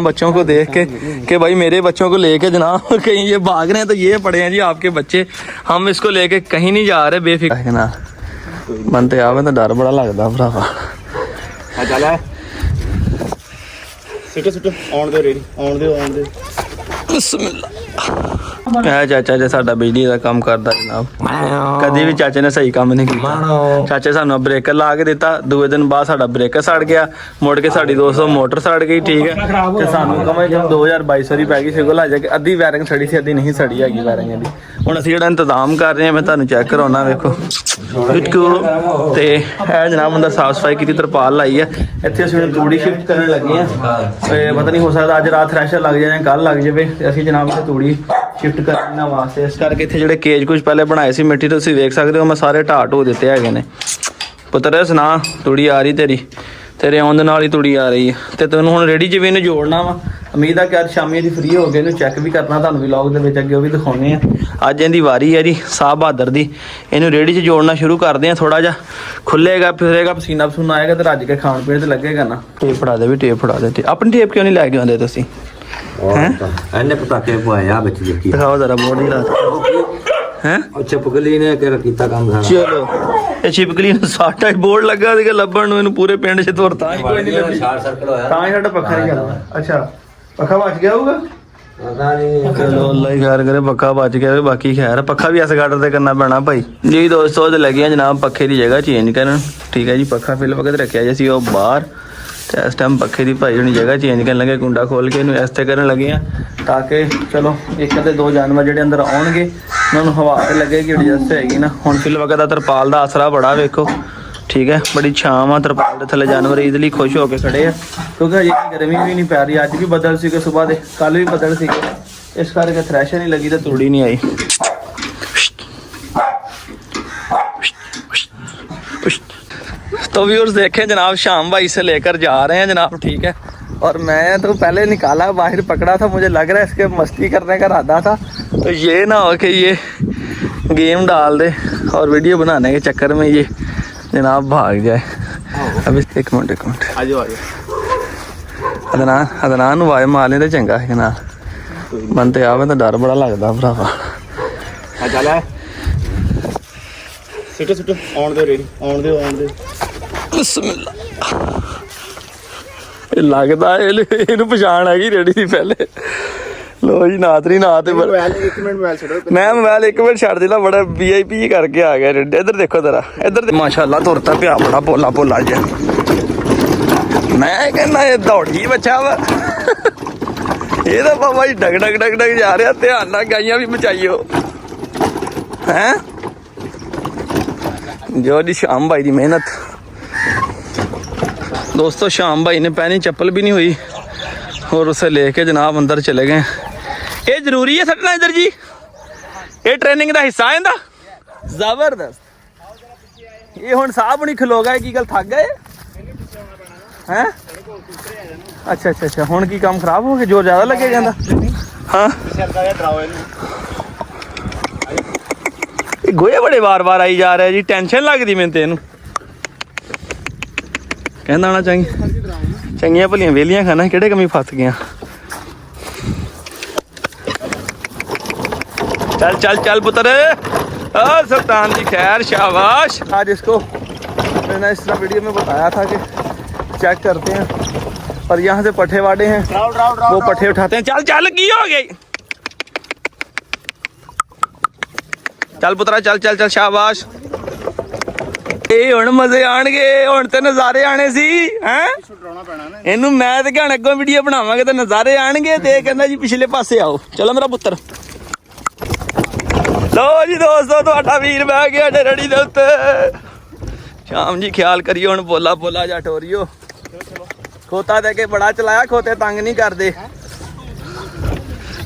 बच्चों को देख के कि भाई मेरे बच्चों को लेके जनाब कहीं ये भाग रहे हैं तो ये पड़े हैं जी आपके बच्चे, हम इसको लेके कहीं नहीं जा रहे बेफिक्र ना। मन तो आवे तो डर बड़ा लगता भरावा। चल सिटो सिटो आउण दे रेडी आउण दे बिस्मिल्लाह। चाचा जी साडा बिजली का काम करता जनाब, कभी भी चाचे ने सही काम नहीं किया। चाचे सानू ब्रेकर ला के दिता, दूसरे दिन बाद साडा ब्रेकर सड़ गया, मुड़ के साडी दोस्तों मोटर सड़ गई। ठीक है ते सानू कम से कम 2200 दी पै गई सिगल आ जाके, अद्धी वायरिंग सड़ी सी अद्धी नहीं सड़ी हैगी वायरिंग दी। हुण असीं जेहड़ा इंतजाम कर रहे हैं मैं तुहानू चैक कराउणा, वेखो ते ए जनाब अंदर साफ सफाई की तरपाल लाई है। इत्थे असीं हुण तूड़ी शिफ्ट करन लगे हैं, पता नहीं हो सकता अज रात थ्रैशर लग जाए कल लग जाए। असीं जनाब इत्थे तूड़ी शिफ्ट करने वास्ते इस करके इत्थे जिहड़े केज कुछ पहले बनाए सी मिट्टी, तुसीं वेख सकदे हो मैं सारे ढाह ढो दित्ते हैगे ने। पुत्तर सुना तूड़ी आ रही तेरे आउण दे नाल ही तूड़ी आ रही है ते तैनूं हुण रेडी 'च भी इहनूं जोड़ना वा। उम्मीद है कि अज शामी दी फ्री हो गए, इहनूं चैक भी करना तुहानूं व्लॉग दे विच अगे वो भी दिखाउने आ। अज इहदी वारी है जी साह बहादुर दी, इहनूं रेडी 'च जोड़ना शुरू करदे आ। थोड़ा जिहा खुलेगा फिरेगा पसीना पसूना आएगा तो रज के खाण पीण ते लगेगा ना। टेप फड़ा दे भी टेप फड़ा दे, अपनी टेप क्यों नहीं लैके आउंदे तुसीं? ਇਹਨੇ ਪਟਾਕੇ ਪਵਾਇਆ ਵਿੱਚ ਦੇਖੀ दिखाओ जरा बोर्ड ही ला हैं। ਚਪਕਲੀ ਨੇ ਕਿ ਕੀਤਾ ਕੰਮ ਸਾਰਾ। चलो ये छिपकली ने साटा बोर्ड लगा ਸੀਗਾ ਲੱਭਣ ਨੂੰ, ਇਹਨੂੰ ਪੂਰੇ ਪਿੰਡ 'ਚ ਤੁਰ ਤਾਂ ਹੀ ਕੋਈ ਨਹੀਂ ਲੱਭੀ, ਸ਼ਾਰਟ ਸਰਕਲ ਹੋਇਆ ਤਾਂ ਹੀ ਸਾਡਾ ਪੱਖਾ ਨਹੀਂ ਚੱਲਦਾ। ਅੱਛਾ ਪੱਖਾ ਬਚ ਗਿਆ ਹੋਊਗਾ, ਪਤਾ ਨਹੀਂ। ਚਲੋ ਅੱਲਾ ਹੀ ਖੈਰ ਕਰੇ, ਪੱਖਾ ਬਚ ਗਿਆ ਵੀ ਬਾਕੀ ਖੈਰ। ਪੱਖਾ ਵੀ ਇਸ ਗਾਰਡਰ ਤੇ ਕਰਨਾ ਪੈਣਾ ਭਾਈ ਜੀ। ਦੋਸਤੋ ਤੇ ਲੱਗੇ ਆ ਜਨਾਬ ਪੱਖੇ ਦੀ ਜਗ੍ਹਾ ਚੇਂਜ ਕਰਨ। ਠੀਕ ਹੈ ਜੀ, ਪੱਖਾ ਫਿਲ ਵਕਤ ਰੱਖਿਆ ਜੀ ਅਸੀਂ ਉਹ ਬਾਹਰ, ਤੇ ਇਸ ਟਾਈਮ ਪੱਖੇ ਦੀ ਭਾਈ ਹੁਣੀ ਜਗ੍ਹਾ ਚੇਂਜ ਕਰਨ ਲੱਗੇ, ਕੁੰਡਾ ਖੋਲ ਕੇ ਇਹਨੂੰ ਇਸ ਤੇ ਕਰਨ ਲੱਗੇ ਆ ਤਾਂ ਕਿ ਚਲੋ ਇੱਕ ਤੇ ਦੋ ਜਾਨਵਰ ਜਿਹੜੇ ਅੰਦਰ ਆਉਣਗੇ ਉਹਨਾਂ ਨੂੰ ਹਵਾ ਤੇ ਲੱਗੇਗੀ ਐਡਜਸਟ ਹੈਗੀ ਨਾ। ਹੁਣ ਫਿਲ ਵਕਤ ਦਾ ਤਰਪਾਲ ਦਾ ਆਸਰਾ ਬੜਾ ਵੇਖੋ। ਠੀਕ ਹੈ, ਬੜੀ ਛਾਂ ਆ ਤਰਪਾਲ ਦੇ ਥੱਲੇ, ਜਾਨਵਰ ਇਜ਼ਲੀ ਖੁਸ਼ ਹੋ ਕੇ ਖੜੇ ਆ ਕਿਉਂਕਿ ਅਜੇ ਗਰਮੀ ਵੀ ਨਹੀਂ ਪੈ ਰਹੀ। ਅੱਜ ਵੀ ਬੱਦਲ ਸੀਗੇ ਸਵੇਰ ਦੇ, ਕੱਲ ਵੀ ਬੱਦਲ ਸੀਗੇ, ਇਸ ਕਰਕੇ ਥ੍ਰੈਸ਼ਰ ਨਹੀਂ ਲੱਗੀ ਤੇ ਤੂੜੀ ਨਹੀਂ ਆਈ। तो व्यूअर्स देखें जनाब शाम भाई से लेकर जा रहे हैं जनाब। ठीक है, और मैं तो पहले निकाला बाहर पकड़ा था, मुझे लग रहा है इसके मस्ती करने का इरादा था, तो ये ना हो कि ये गेम डाल दे और वीडियो बनाने के चक्कर में ये जनाब भाग जाए। अभी एक मिनट अदनान आवाज मार लें तो चंगा है ना, मन तो आवे तो डर बड़ा लगता भरावा। ਸਿਟੋ ਸਿਟੋ ਆਉਣ ਦੇ ਰੇਡੀ ਆਉਣ ਦੇ ਬਿਸਮਿल्लाह। ਲੱਗਦਾ ਇਹਨੂੰ ਪਛਾਣ ਹੈਗੀ ਰੇੜੀ ਦੀ ਪਹਿਲੇ। ਲੋ ਜੀ ਨਾਤਰੀ ਨਾ ਤੇ ਮੋਬਾਈਲ 1 ਮਿੰਟ ਮੋਬਾਈਲ ਛੱਡੋ। ਮੈਂ ਮੋਬਾਈਲ 1 ਮਿੰਟ ਛੱਡ ਦਿਲਾ, ਬੜਾ VIP ਕਰਕੇ ਆ ਗਿਆ ਰੇਡੀ। ਇੱਧਰ ਦੇਖੋ ਜ਼ਰਾ, ਇੱਧਰ ਮਾਸ਼ਾਅੱਲਾ ਤੁਰਤਾ ਪਿਆ ਬੜਾ ਭੋਲਾ ਜਿਹਾ। ਮੈਂ ਕਹਿੰਦਾ ਇਹ ਦੌੜੀ ਬੱਚਾ ਵਾ, ਇਹ ਤਾਂ ਬਾਬਾ ਜੀ ਡਗ ਜਾ ਰਿਹਾ। ਧਿਆਨ ਨਾਲ ਗਾਈਆਂ ਵੀ ਬਚਾਈਓ ਹੈ। जो जी शाम भाई की मेहनत दोस्तों, शाम भाई ने पहनी चप्पल भी नहीं हुई और उसे लेके जनाब अंदर चले गए। ये जरूरी है सटना इधर जी, ये ट्रेनिंग का हिस्सा है जबरदस्त। ये हुण साहब नहीं खलो गए की गल थक गए हैं? अच्छा हुण की काम खराब हो गया, जोर ज्यादा लगे कहंदा। हाँ गोए बड़े बार आई जा रहे जी, टेंशन लगती मैं तेन कहना आना चाहिए। चंगिया भलियां वेलियां खाना किहड़े कमी फस गया। चल पुत्र सुल्तान जी खैर शाबाश। आज इसको मैंने इस तरह वीडियो में बताया था कि चेक करते हैं और यहाँ से पट्ठे वाड़े हैं वो पट्ठे उठाते हैं। चल की हो गई, चल पुत्रा चल शाबाश। ਇਹ ਹੁਣ ਮਜ਼ੇ ਆਣਗੇ, ਹੁਣ ਤੇ ਨਜ਼ਾਰੇ ਆਣੇ ਸੀ ਹੈ। ਇਹਨੂੰ ਮੈਂ ਤੇ ਕਹਿਣ ਅੱਗੋਂ ਵੀਡੀਓ ਬਣਾਵਾਂਗੇ ਤੇ ਨਜ਼ਾਰੇ ਆਣਗੇ, ਤੇ ਇਹ ਕਹਿੰਦਾ ਜੀ ਪਿਛਲੇ ਪਾਸੇ ਆਓ। ਚਲੋ ਮੇਰਾ ਪੁੱਤਰ। ਲੋ ਜੀ ਦੋਸਤੋ ਤੁਹਾਡਾ ਵੀਰ ਬਹਿ ਗਿਆ ਰੜੀ ਦੇ ਉੱਤੇ। ਸ਼ਾਮ ਜੀ ਖਿਆਲ ਕਰਿਓ, ਹੁਣ ਬੋਲਾ ਜਾ ਟੋਰੀਓ। ਖੋਤਾ ਦੇ ਕੇ ਬੜਾ ਚਲਾਇਆ, ਖੋਤੇ ਤੰਗ ਨਹੀਂ ਕਰਦੇ।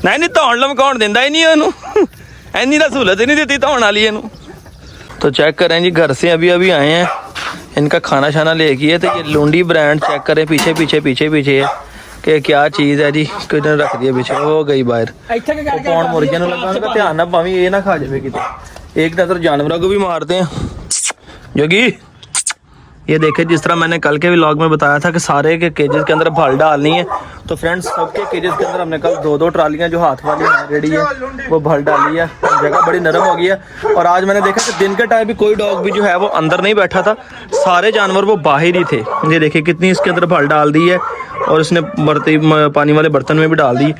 ਨਹੀਂ ਧੌਣ ਲਮਕਾਉਣ ਦਿੰਦਾ ਹੀ ਨਹੀਂ ਉਹਨੂੰ, इतनी तो सहूलत ही नहीं देती धोने वाली इनू। तो चेक करें जी, घर से अभी आए हैं, इनका खाना शाना लेके है। तो ये लुंडी ब्रांड चेक करें, पीछे है कि क्या चीज़ है जी, किधर रख दिया पीछे, वो गई बाहर। कौन मुर्गियों लगा ध्यान ना पावी ये ना खा जाए कितने। एक नजर जानवरों को भी मारते हैं। जोगी ये देखिए, जिस तरह मैंने कल के व्लॉग में बताया था कि सारे के केजेस के अंदर भल डालनी है, तो फ्रेंड्स सबके केजेस के अंदर हमने कल 2-2 ट्रालियाँ जो हाथ वाली रेडी है वो भल डाली है। जगह बड़ी नरम हो गई है। और आज मैंने देखा कि दिन के टाइम भी कोई डॉग भी जो है वो अंदर नहीं बैठा था, सारे जानवर वो बाहर ही थे। ये देखिए कितनी इसके अंदर भल डाल दी है, और इसने पानी वाले बर्तन में भी डाल दी।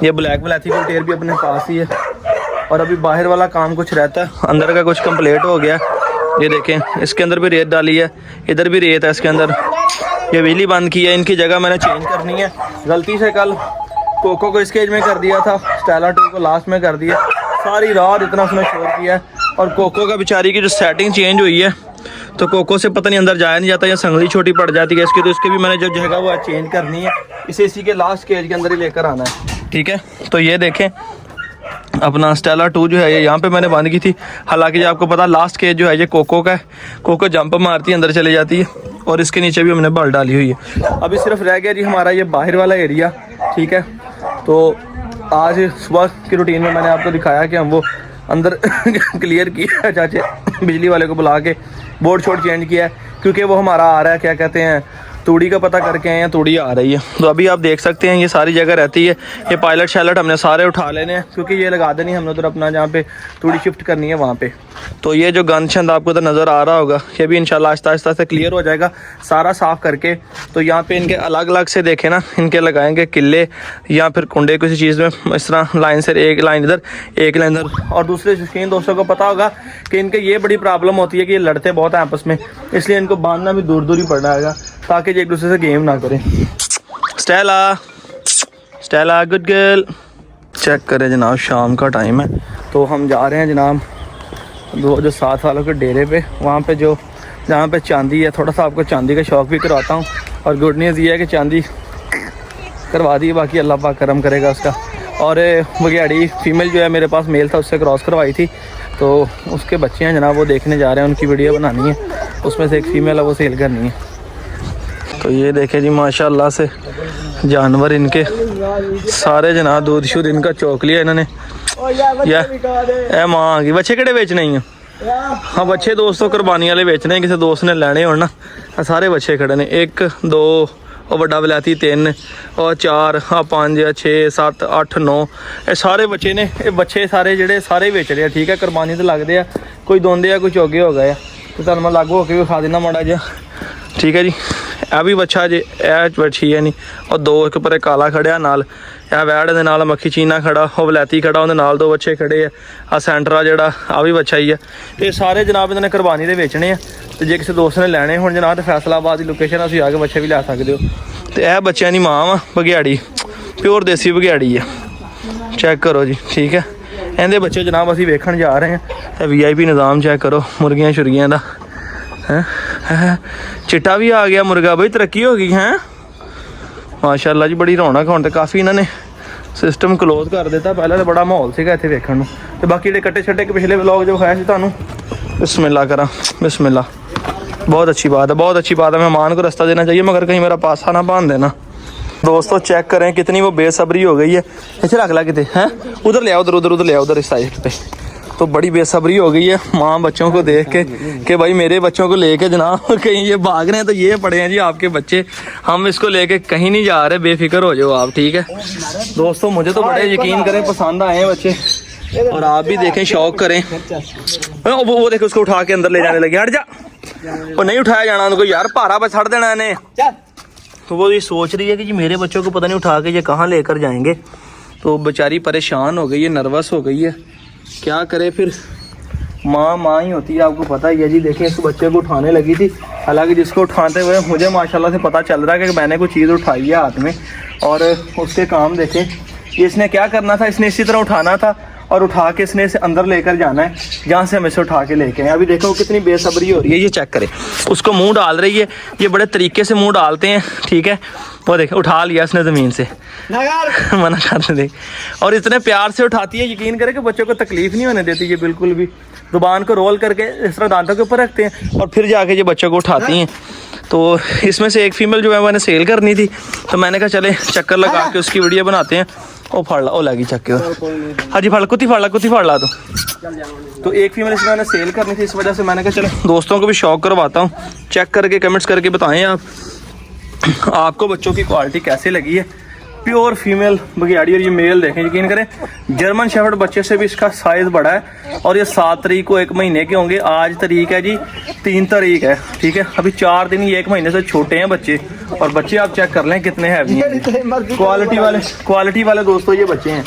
ये ब्लैक एथिकल टेयर भी अपने पास ही है। और अभी बाहर वाला काम कुछ रहता है, अंदर का कुछ कंप्लीट हो गया। ये देखें, इसके अंदर भी रेत डाली है, इधर भी रेत है इसके अंदर। ये बिजली बंद की है, इनकी जगह मैंने चेंज करनी है। गलती से कल कोको को इस केज में कर दिया था, स्टेला 2 को लास्ट में कर दिया। सारी रात इतना उसने शोर किया है। और कोको का बेचारी की जो सेटिंग चेंज हुई है, तो कोको से पता नहीं अंदर जाया नहीं जाता या संगली छोटी पड़ जाती है इसकी, तो इसकी भी मैंने जो जगह वो चेंज करनी है। इसी के लास्ट केज के अंदर ही लेकर आना है, ठीक है। तो ये देखें, अपना स्टेला 2 जो है ये यहाँ पे मैंने बंद की थी। हालांकि जो आपको पता लास्ट केज जो है ये कोको का है। कोको जंप मारती है, अंदर चले जाती है, और इसके नीचे भी हमने बल डाली हुई है। अभी सिर्फ रह गया जी हमारा ये बाहर वाला एरिया, ठीक है। तो आज सुबह की रूटीन में मैंने आपको दिखाया कि हम वो अंदर क्लियर किया, चाचे बिजली वाले को बुला के बोर्ड शोर्ड चेंज किया है, क्योंकि वो हमारा आ रहा है, क्या कहते हैं, तूड़ी का पता करके आए हैं, तूड़ी आ रही है। तो अभी आप देख सकते हैं ये सारी जगह रहती है। ये पायलट शैलट हमने सारे उठा लेने हैं, क्योंकि ये लगा देनी हमने उधर अपना जहाँ पे तूड़ी शिफ्ट करनी है वहाँ पे। तो ये जो गंद छंद आपको उधर नज़र आ रहा होगा, ये भी इंशाल्लाह आहिस्ता आहिस्ता से क्लियर हो जाएगा सारा साफ़ करके। तो यहाँ पे इनके अलग अलग से देखें ना, इनके लगाएंगे किले या फिर कुंडे किसी चीज़ में, इस तरह लाइन से एक लाइन इधर एक लाइन इधर। और दूसरे शौकीन दोस्तों को पता होगा कि इनके ये बड़ी प्रॉब्लम होती है कि ये लड़ते बहुत हैं आपस में, इसलिए इनको बांधना भी दूर दूर ही पड़ रहा है ताकि एक दूसरे से गेम ना करें। Stella, Stella good girl. Check करें जनाब, शाम का टाइम है, तो हम जा रहे हैं जनाब वो जो 7 वालों के डेरे पे, वहाँ पे जो जहाँ पे चांदी है। थोड़ा सा आपको चांदी का शौक़ भी करवाता हूँ, और गुड न्यूज़ ये है कि चांदी करवा दी, बाकी अल्लाह पाक करम करेगा उसका। और बघियाड़ी फीमेल जो है मेरे पास मेल था, उससे क्रॉस करवाई थी, तो उसके बच्चे हैं जनाब, वो देखने जा रहे हैं, उनकी वीडियो बनानी है, उसमें से एक फ़ीमेल है वो सेल करनी है। तो ये देखे जी माशाल्लाह से जानवर इनके सारे जनाब, दूध शूध इनका चौक लिया इन्होंने। या माँ आ गई। बच्चे केड़े बेचने ही हैं? हाँ बच्चे दोस्तों कुर्बानी वाले बेचने, किसी दोस्त ने लेने हो ना, सारे बच्चे खड़े ने, 1 2 और बड़ा वलैती 3 और 4 हाँ 5 6 7 8 9, ये सारे बच्चे ने। ये बच्चे सारे ਜਿਹੜੇ ਸਾਰੇ ਵੇਚ ਰਹੇ ਆ, ਠੀਕ ਹੈ, ਕੁਰਬਾਨੀ ਤੇ ਲੱਗਦੇ ਆ, ਕੋਈ ਦੋਂਦੇ ਆ, ਕੋਈ ਚੋਗੇ ਹੋ ਗਏ ਆ। ਤੇ ਤੁਹਾਨੂੰ ਮੈਂ ਲਾਗੂ ਹੋ ਕੇ ਵਿਖਾ ਦੇਣਾ ਮਾੜਾ ਜਿਹਾ, ਠੀਕ ਹੈ ਜੀ। ਇਹ ਵੀ ਬੱਚਾ ਜੇ ਇਹ ਬੱਚੀ ਹੈ ਨਹੀਂ, और 2 एक पर काला खड़िया नाल, ਇਹ ਵੈੜ ਦੇ ਨਾਲ ਮੱਖੀ ਚੀਨਾ ਖੜਾ, ਉਹ ਵਲੈਤੀ ਖੜਾ, ਉਹਦੇ ਨਾਲ 2 ਬੱਚੇ ਖੜੇ ਆ ਸੈਂਟਰ ਆ ਜਿਹੜਾ ਆ ਵੀ ਬੱਚਾ ਹੀ ਆ। ਇਹ ਸਾਰੇ ਜਨਾਬ ਇਹਨਾਂ ਨੇ ਕੁਰਬਾਨੀ ਦੇ ਵੇਚਣੇ ਆ, ਤੇ ਜੇ ਕਿਸੇ ਦੋਸਤ ਨੇ ਲੈਣੇ ਹੁਣ ਜਨਾਬ ਤੇ ਫੈਸਲਾਬਾਦ ਦੀ ਲੋਕੇਸ਼ਨ ਤੁਸੀਂ ਆ ਕੇ ਬੱਚੇ ਵੀ ਲੈ ਸਕਦੇ ਹੋ। ਤੇ ਇਹ ਬੱਚਿਆਂ ਦੀ ਮਾਂ ਵਾ ਬਘਿਆੜੀ, ਪਿਓਰ ਦੇਸੀ ਬਘਿਆੜੀ ਆ, ਚੈੱਕ ਕਰੋ ਜੀ, ਠੀਕ ਹੈ। ਇਹਦੇ ਬੱਚੇ ਜਨਾਬ ਅਸੀਂ ਵੇਖਣ ਜਾ ਰਹੇ ਹਾਂ। ਤੇ VIP ਨਿਜ਼ਾਮ ਚੈੱਕ ਕਰੋ ਮੁਰਗੀਆਂ ਸ਼ੁਰਗੀਆਂ ਦਾ ਹੈ। चिट्टा भी आ गया मुर्गा, बई तरक्की हो गई है माशाल्लाह जी। बड़ी रौनक होने काफ़ी इन्होंने सिस्टम क्लोज कर दिता, पहले तो बड़ा माहौल सीगा इत्थे वेखण नूं। ते बाकी जिहड़े कट्टे छट्टे पिछले व्लॉग जो विखाया सी तुहानूं, बिस्मिल्लाह करा, बिस्मिल्लाह। बहुत अच्छी बात है, बहुत अच्छी बात है। मेहमान को रास्ता देना चाहिए, मगर कहीं मेरा पासा ना बांध देना। दोस्तों चेक करें कितनी वो बेसब्री हो गई है। इसे रख ला किते हैं, उधर ले आओ, उधर उधर उधर ले आओ, उधर इस साइड पे। तो बड़ी बेसब्री हो गई है माँ बच्चों को देख के कि भाई मेरे बच्चों को लेके जनाब कहीं ये भाग रहे हैं, तो ये पड़े हैं जी आपके बच्चे, हम इसको लेके कहीं नहीं जा रहे, बेफिक्र हो जाओ आप, ठीक है दोस्तों। मुझे तो बड़े यकीन करें पसंद आए हैं बच्चे, और आप भी देखें, शौक करें। वो देखे उसको उठा के अंदर ले जाने लगे, हट जा, वो नहीं उठाया जाना उनको यार, भारा बस छड़ देना इन्हें। तो वो ये सोच रही है कि जी मेरे बच्चों को पता नहीं उठा के ये कहाँ लेकर जाएंगे। तो बेचारी परेशान हो गई है, नर्वस हो गई है, क्या करे फिर, माँ ही होती है, आपको पता ही है जी। देखिए इस बच्चे को उठाने लगी थी, हालांकि जिसको उठाते हुए मुझे माशाल्लाह से पता चल रहा है कि मैंने कोई चीज़ उठाई है हाथ में, और उसके काम देखें इसने क्या करना था, इसने इसी तरह उठाना था, और उठा के इसने इसे अंदर लेकर जाना है जहाँ से हम इसे उठा के लेके आए। अभी देखो कितनी बेसब्री हो रही है, ये चेक करें, उसको मुंह डाल रही है, ये बड़े तरीके से मुंह डालते हैं, ठीक है। वो देखे उठा लिया उसने ज़मीन से, मना करने दे, और इतने प्यार से उठाती है, यकीन करें कि बच्चों को तकलीफ़ नहीं होने देती ये बिल्कुल भी। जुबान को रोल करके इस तरह दांतों के ऊपर रखते हैं, और फिर जाके ये बच्चों को उठाती हैं। तो इसमें से एक फ़ीमेल जो है मैंने सेल करनी थी, तो मैंने कहा चले चक्कर लगा के उसकी वीडियो बनाते हैं। ओ फाड़ ला, ओ लगी चक्के हाँ जी, फाड़ कुत्ती फाड़ ला तो एक फीमेल इसमें मैंने सेल करनी थी, इस वजह से मैंने कहा चलो दोस्तों को भी शौक करवाता हूँ। चेक करके कमेंट्स करके बताएं आपको बच्चों की क्वालिटी कैसे लगी है। प्योर फीमेल बघियाड़ी, और ये मेल देखें, यकीन करें जर्मन शेफर्ड बच्चे से भी इसका साइज़ बड़ा है। और ये 7 तारीख को 1 महीने के होंगे। आज तारीख है जी 3 तारीख है, ठीक है। अभी 4 दिन ये 1 महीने से छोटे हैं बच्चे, और बच्चे आप चेक कर लें कितने हैवी हैं। क्वालिटी वाले दोस्तों ये बच्चे हैं।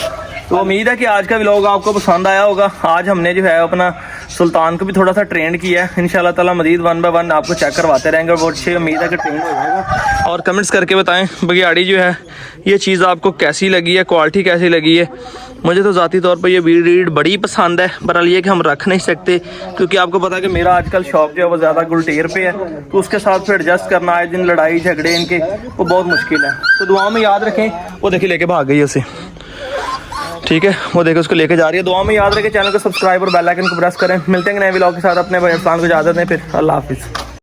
तो उम्मीद है कि आज का व्लॉग आपको पसंद आया होगा। आज हमने जो है अपना सुल्तान को भी थोड़ा सा ट्रेंड किया है। इंशाल्लाह ताला मजीद 1 बाय 1 आपको चेक करवाते रहेंगे, और बहुत अच्छी उम्मीद है कि ट्रेंड हो जाएगा। और कमेंट्स करके बताएं बघियाड़ी जो है ये चीज़ आपको कैसी लगी है, क्वालिटी कैसी लगी है। मुझे तो ज़ाती तौर पर ये ब्रीड बड़ी पसंद है, बहरहाल ये कि हम रख नहीं सकते, क्योंकि आपको पता है कि मेरा आजकल शौक जो है वो ज़्यादा गुलटेर पे है, तो उसके साथ फिर एडजस्ट करना, आए दिन लड़ाई झगड़े इनके, वो बहुत मुश्किल है। तो दुआ में याद रखें। वो देखिए लेके भाग गई उसे, ठीक है, वो देखो उसको लेके जा रही है। दुआ में याद रखें, चैनल को सब्सक्राइब और बेल आइकन को प्रेस करें। मिलते हैं नए व्लॉग के साथ। अपने भाई अफसान को इजाज़त दें, फिर अल्लाह हाफिज़।